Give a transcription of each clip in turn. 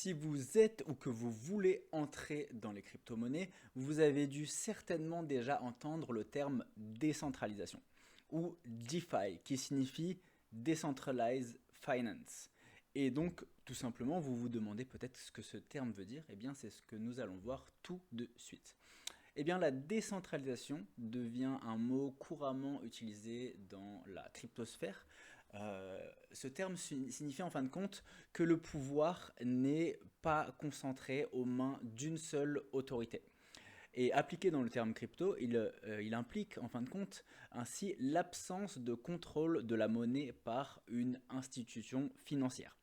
Si vous êtes ou que vous voulez entrer dans les crypto-monnaies, vous avez dû certainement déjà entendre le terme décentralisation ou DeFi qui signifie Decentralized Finance. Et donc, tout simplement, vous vous demandez peut-être ce que ce terme veut dire. Eh bien, c'est ce que nous allons voir tout de suite. Eh bien, la décentralisation devient un mot couramment utilisé dans la cryptosphère. Ce terme signifie en fin de compte que le pouvoir n'est pas concentré aux mains d'une seule autorité. Et appliqué dans le terme crypto, il implique en fin de compte ainsi l'absence de contrôle de la monnaie par une institution financière.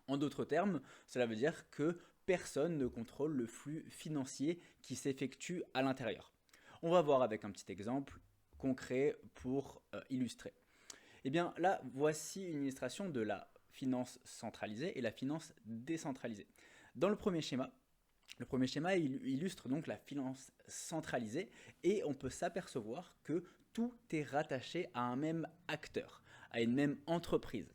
En d'autres termes, cela veut dire que personne ne contrôle le flux financier qui s'effectue à l'intérieur. On va voir avec un petit exemple concret pour illustrer. Eh bien là, voici une illustration de la finance centralisée et la finance décentralisée. Dans le premier schéma illustre donc la finance centralisée et on peut s'apercevoir que tout est rattaché à un même acteur, à une même entreprise.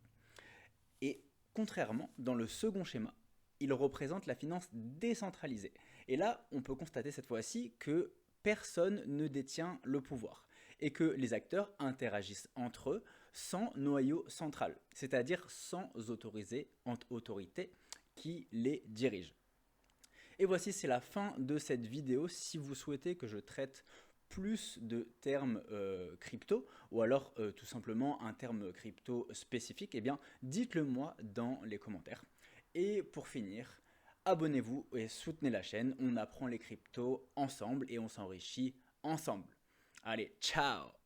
Et contrairement, dans le second schéma, il représente la finance décentralisée. Et là, on peut constater cette fois-ci que personne ne détient le pouvoir et que les acteurs interagissent entre eux sans noyau central, c'est-à-dire sans autorité qui les dirige. Et voici, c'est la fin de cette vidéo. Si vous souhaitez que je traite plus de termes crypto ou alors tout simplement un terme crypto spécifique, eh bien dites-le moi dans les commentaires. Et pour finir, abonnez-vous et soutenez la chaîne. On apprend les cryptos ensemble et on s'enrichit ensemble. Allez, ciao!